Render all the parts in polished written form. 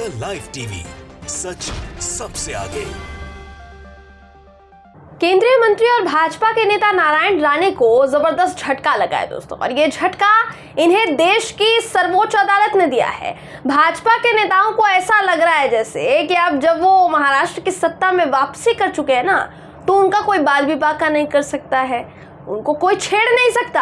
Live TV, सच सबसे आगे। केंद्रीय मंत्री और भाजपा के नेता नारायण राणे को जबरदस्त झटका लगा है दोस्तों, और ये झटका इन्हें देश की सर्वोच्च अदालत ने दिया है। भाजपा के नेताओं को ऐसा लग रहा है जैसे कि अब जब वो महाराष्ट्र की सत्ता में वापसी कर चुके हैं ना, तो उनका कोई बाल विवाह का नहीं कर सकता है, उनको कोई छेड़ नहीं सकता।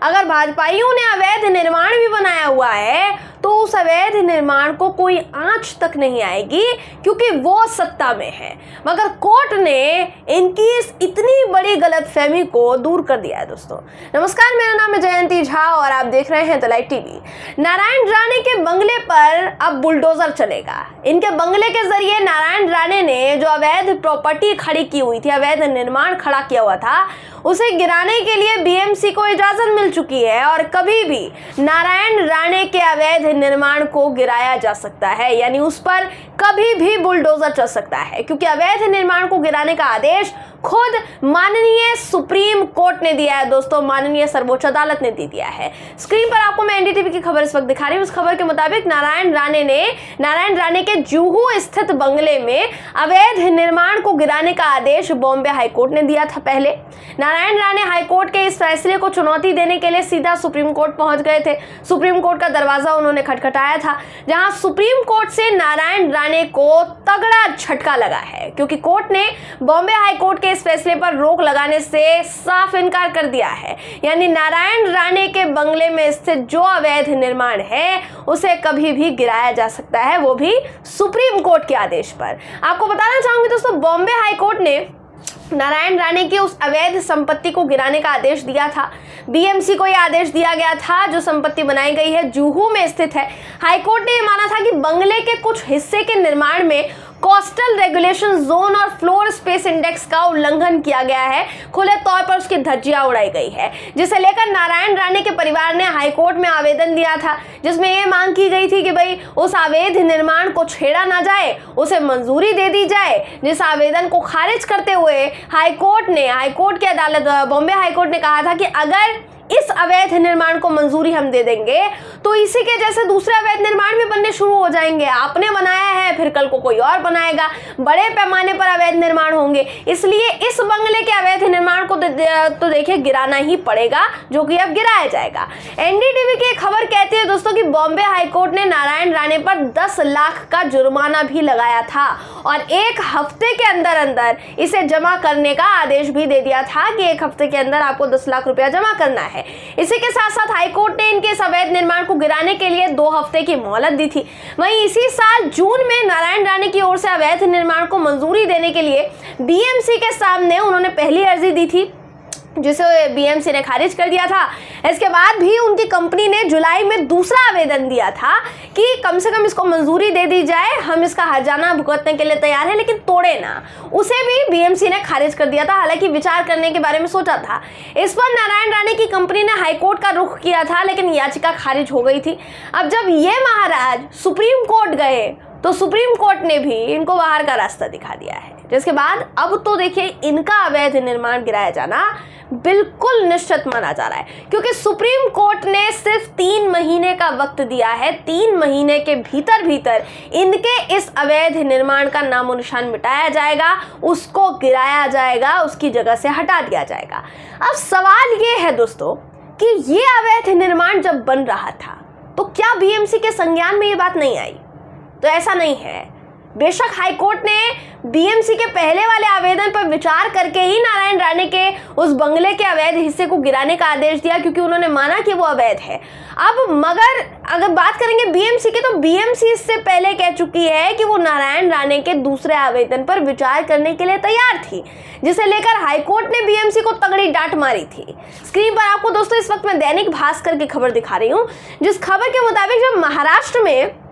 अगर भाजपाइयों ने अवैध निर्माण भी बनाया हुआ है तो उस अवैध निर्माण को कोई आंच तक नहीं आएगी, क्योंकि वो सत्ता में है। मगर कोर्ट ने इनकी इस इतनी बड़ी गलतफहमी को दूर कर दिया है दोस्तों। नमस्कार, मेरा नाम है जयंती झा और आप देख रहे हैं the live TV. Narayan Rane के बंगले पर अब बुलडोजर चलेगा। इनके बंगले के जरिए नारायण राणे ने जो अवैध प्रॉपर्टी खड़ी की हुई थी, अवैध निर्माण खड़ा किया हुआ था, उसे गिराने के लिए बीएमसी को इजाजत मिल चुकी है और कभी भी नारायण राणे के अवैध निर्माण को गिराया जा सकता है, यानी उस पर कभी भी बुलडोजर चल सकता है, क्योंकि अवैध निर्माण को गिराने का आदेश खुद माननीय सुप्रीम कोर्ट ने दिया है दोस्तों, माननीय सर्वोच्च अदालत ने दे दिया है। स्क्रीन पर आपको मैं एनडीटीवी की खबर इस वक्त दिखा रही हूँ। उस खबर के मुताबिक नारायण राणे के जुहू स्थित बंगले में अवैध निर्माण को गिराने का आदेश बॉम्बे हाईकोर्ट ने दिया था। पहले नारायण राणे हाईकोर्ट के इस फैसले को चुनौती देने के लिए सीधा सुप्रीम कोर्ट पहुंच गए थे। सुप्रीम कोर्ट का दरवाजा उन्होंने खटखटाया था, जहां सुप्रीम कोर्ट से नारायण राणे को तगड़ा झटका लगा है, क्योंकि कोर्ट ने बॉम्बे हाईकोर्ट के इस फैसले पर रोक लगाने से साफ इनकार कर दिया है। यानी नारायण राणे के बंगले में स्थित जो अवैध निर्माण है उसे कभी भी गिराया जा सकता है, वो भी सुप्रीम कोर्ट के आदेश पर। आपको बताना चाहूंगी दोस्तों, बॉम्बे हाईकोर्ट ने नारायण राणे की उस अवैध संपत्ति को गिराने का आदेश दिया था। बीएमसी को यह आदेश दिया गया था जो संपत्ति बनाई गई है जुहू में स्थित है। हाईकोर्ट ने यह माना था कि बंगले के कुछ हिस्से के निर्माण में कोस्टल रेगुलेशन जोन और फ्लोर स्पेस इंडेक्स का उल्लंघन किया गया है, खुले तौर पर उसकी धज्जियां उड़ाई गई है, जिसे लेकर नारायण राणे के परिवार ने हाईकोर्ट में आवेदन दिया था, जिसमें यह मांग की गई थी कि भाई उस अवैध निर्माण को छेड़ा ना जाए, उसे मंजूरी दे दी जाए। जिस आवेदन को खारिज करते हुए हाईकोर्ट की अदालत बॉम्बे हाईकोर्ट ने कहा था कि अगर इस अवैध निर्माण को मंजूरी हम दे देंगे तो इसी के जैसे दूसरे अवैध निर्माण भी बनने शुरू हो जाएंगे। आपने बनाया है, फिर कल को कोई और बनाएगा, बड़े पैमाने पर अवैध निर्माण होंगे, इसलिए इस बंगले के अवैध निर्माण को तो देखिए गिराना ही पड़ेगा, जो कि अब गिराया जाएगा। एनडीटीवी की खबर कहती है दोस्तों कि बॉम्बे हाईकोर्ट ने नारायण राणे पर 10 लाख का जुर्माना भी लगाया था और 1 हफ्ते के अंदर इसे जमा करने का आदेश भी दे दिया था कि 1 हफ्ते के अंदर आपको 10 लाख रुपया जमा करना है। इसी के साथ साथ हाईकोर्ट ने इनके इस अवैध निर्माण को गिराने के लिए 2 हफ्ते की मोहलत दी थी। वहीं इसी साल जून में नारायण राणे की ओर से अवैध निर्माण को मंजूरी देने के लिए बीएमसी के सामने उन्होंने पहली अर्जी दी थी, जिसे बीएमसी ने खारिज कर दिया था। इसके बाद भी उनकी कंपनी ने जुलाई में दूसरा आवेदन दिया था कि कम से कम इसको मंजूरी दे दी जाए, हम इसका हर्जाना भुगतने के लिए तैयार हैं, लेकिन तोड़े ना। उसे भी बीएमसी ने खारिज कर दिया था, हालांकि विचार करने के बारे में सोचा था। इस पर नारायण राणे की कंपनी ने हाईकोर्ट का रुख किया था, लेकिन याचिका खारिज हो गई थी। अब जब ये महाराज सुप्रीम कोर्ट गए तो सुप्रीम कोर्ट ने भी इनको बाहर का रास्ता दिखा दिया है, जिसके बाद अब तो देखिए इनका अवैध निर्माण गिराया जाना बिल्कुल निश्चित माना जा रहा है, क्योंकि सुप्रीम कोर्ट ने सिर्फ 3 महीने का वक्त दिया है। 3 महीने के भीतर इनके इस अवैध निर्माण का नामो निशान मिटाया जाएगा, उसको गिराया जाएगा, उसकी जगह से हटा दिया जाएगा। अब सवाल ये है दोस्तों कि ये अवैध निर्माण जब बन रहा था तो क्या बीएमसी के संज्ञान में ये बात नहीं आई? तो ऐसा नहीं है। बेशक हाईकोर्ट ने बीएमसी के पहले वाले आवेदन पर विचार करके ही नारायण राणे के उस बंगले के अवैध हिस्से को गिराने का आदेश दिया, क्योंकि उन्होंने माना कि वो अवैध है। अब मगर अगर बात करेंगे बीएमसी की, तो बीएमसी इससे पहले कह चुकी है कि वो नारायण राणे के दूसरे आवेदन पर विचार करने के लिए तैयार थी, जिसे लेकर हाईकोर्ट ने बीएमसी को तगड़ी डांट मारी थी। स्क्रीन पर आपको दोस्तों इस वक्त मैं दैनिक भास्कर की खबर दिखा रही हूँ, जिस खबर के मुताबिक जब महाराष्ट्र में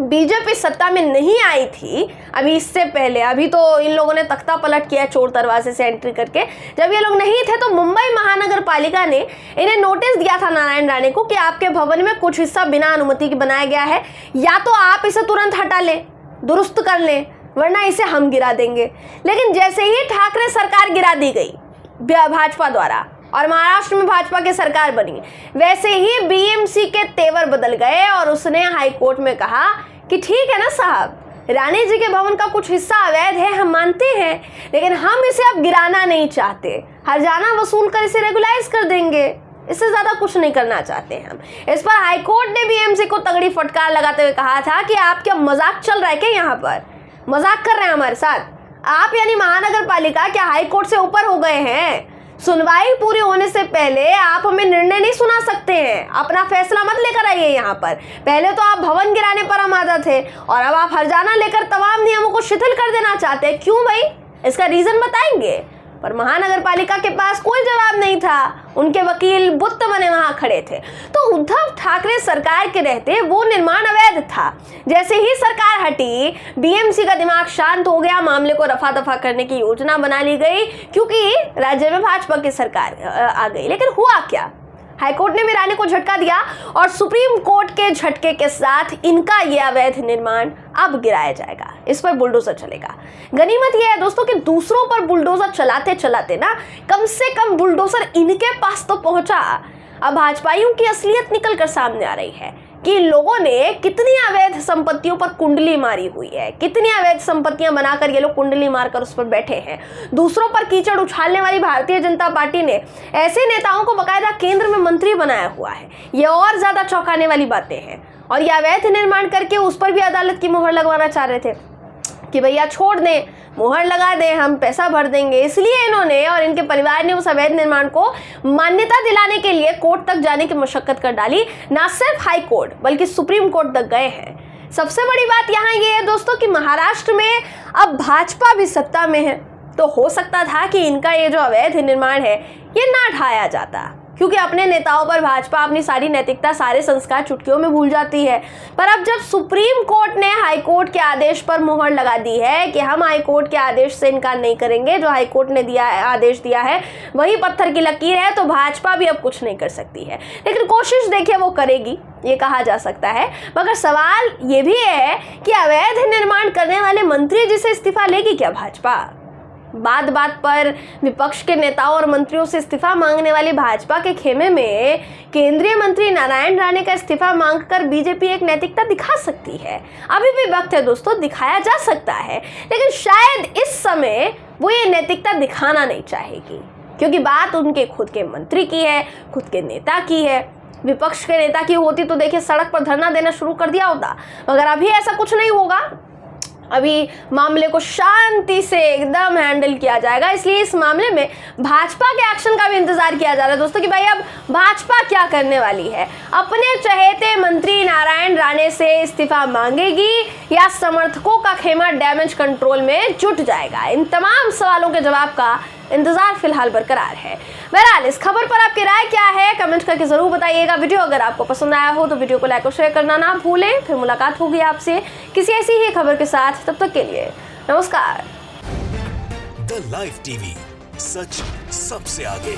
बीजेपी सत्ता में नहीं आई थी, अभी इससे पहले, अभी तो इन लोगों ने तख्ता पलट किया चोर दरवाजे से एंट्री करके, जब ये लोग नहीं थे तो मुंबई महानगर पालिका ने इन्हें नोटिस दिया था नारायण राणे को कि आपके भवन में कुछ हिस्सा बिना अनुमति के बनाया गया है, या तो आप इसे तुरंत हटा लें, दुरुस्त कर लें, वरना इसे हम गिरा देंगे। लेकिन जैसे ही ठाकरे सरकार गिरा दी गई भाजपा द्वारा और महाराष्ट्र में भाजपा की सरकार बनी, वैसे ही बीएमसी के तेवर बदल गए और उसने हाईकोर्ट में कहा कि ठीक है ना साहब, रानी जी के भवन का कुछ हिस्सा अवैध है, हम मानते हैं, लेकिन हम इसे अब गिराना नहीं चाहते, हर्जाना वसूल कर इसे रेगुलाइज कर देंगे, इससे ज्यादा कुछ नहीं करना चाहते हैं हम। इस पर हाईकोर्ट ने बीएमसी को तगड़ी फटकार लगाते हुए कहा था कि आप क्या मजाक चल रहा है क्या, यहाँ पर मजाक कर रहे हैं हमारे साथ आप, यानी महानगर पालिका क्या हाईकोर्ट से ऊपर हो गए हैं? सुनवाई पूरी होने से पहले आप हमें निर्णय नहीं सुना सकते हैं, अपना फैसला मत लेकर आइए यहाँ पर। पहले तो आप भवन गिराने पर आमादा थे और अब आप हर्जाना लेकर तमाम नियमों को शिथिल कर देना चाहते हैं, क्यों भाई? इसका रीजन बताएंगे। पर महानगर पालिका के पास कोई जवाब नहीं था, उनके वकील बुत्त बने वहां खड़े थे। तो उद्धव ठाकरे सरकार के रहते वो निर्माण अवैध था। जैसे ही सरकार हटी, बीएमसी का दिमाग शांत हो गया, मामले को रफा दफा करने की योजना बना ली गई, क्योंकि राज्य में भाजपा की सरकार आ गई। लेकिन हुआ क्या? हाईकोर्ट ने भी रानी को झटका दिया और सुप्रीम कोर्ट के झटके के साथ इनका यह अवैध निर्माण अब गिराया जाएगा, इस पर बुलडोजर चलेगा। गनीमत यह है दोस्तों कि दूसरों पर बुलडोजर चलाते चलाते ना कम से कम बुलडोजर इनके पास तो पहुंचा। अब भाजपाइयों की असलियत निकल कर सामने आ रही है कि इन लोगों ने कितनी अवैध संपत्तियों पर कुंडली मारी हुई है, कितनी अवैध संपत्तियां बनाकर ये लोग कुंडली मारकर उस पर बैठे हैं। दूसरों पर कीचड़ उछालने वाली भारतीय जनता पार्टी ने ऐसे नेताओं को बकायदा केंद्र में मंत्री बनाया हुआ है। ये और ज्यादा चौंकाने वाली बातें हैं। और ये अवैध निर्माण करके उस पर भी अदालत की मुहर लगवाना चाह रहे थे कि भैया छोड़ दें, मुहर लगा दें, हम पैसा भर देंगे। इसलिए इन्होंने और इनके परिवार ने उस अवैध निर्माण को मान्यता दिलाने के लिए कोर्ट तक जाने की मशक्कत कर डाली। ना सिर्फ हाई कोर्ट बल्कि सुप्रीम कोर्ट तक गए हैं। सबसे बड़ी बात यहाँ ये है दोस्तों कि महाराष्ट्र में अब भाजपा भी सत्ता में है, तो हो सकता था कि इनका ये जो अवैध निर्माण है ये ना ढाया जाता, क्योंकि अपने नेताओं पर भाजपा अपनी सारी नैतिकता, सारे संस्कार चुटकियों में भूल जाती है। पर अब जब सुप्रीम कोर्ट ने हाई कोर्ट के आदेश पर मुहर लगा दी है कि हम हाई कोर्ट के आदेश से इनकार नहीं करेंगे, जो हाई कोर्ट ने आदेश दिया है वही पत्थर की लकीर है, तो भाजपा भी अब कुछ नहीं कर सकती है। लेकिन कोशिश देखिए वो करेगी, ये कहा जा सकता है। मगर सवाल ये भी है कि अवैध निर्माण करने वाले मंत्री जी से इस्तीफा लेगी क्या भाजपा? बात बात पर विपक्ष के नेताओं और मंत्रियों से इस्तीफा मांगने वाली भाजपा के खेमे में केंद्रीय मंत्री नारायण राणे का इस्तीफा मांगकर बीजेपी एक नैतिकता दिखा सकती है। अभी भी वक्त है दोस्तों, दिखाया जा सकता है, लेकिन शायद इस समय वो ये नैतिकता दिखाना नहीं चाहेगी, क्योंकि बात उनके खुद के मंत्री की है, खुद के नेता की है। विपक्ष के नेता की होती तो देखिए सड़क पर धरना देना शुरू कर दिया होता, मगर अभी ऐसा कुछ नहीं होगा। अभी मामले को शांति से एकदम हैंडल किया जाएगा, इसलिए इस मामले में भाजपा के एक्शन का भी इंतजार किया जा रहा है दोस्तों कि भाई अब भाजपा क्या करने वाली है। अपने चहेते मंत्री नारायण राणे से इस्तीफा मांगेगी या समर्थकों का खेमा डैमेज कंट्रोल में जुट जाएगा? इन तमाम सवालों के जवाब का इंतजार फिलहाल बरकरार है। बहरहाल इस खबर पर आपकी राय क्या है, कमेंट करके जरूर बताइएगा। वीडियो अगर आपको पसंद आया हो तो वीडियो को लाइक और शेयर करना ना भूलें। फिर मुलाकात होगी आपसे किसी ऐसी ही खबर के साथ, तब तक के लिए नमस्कार। द लाइव टीवी, सच सबसे आगे।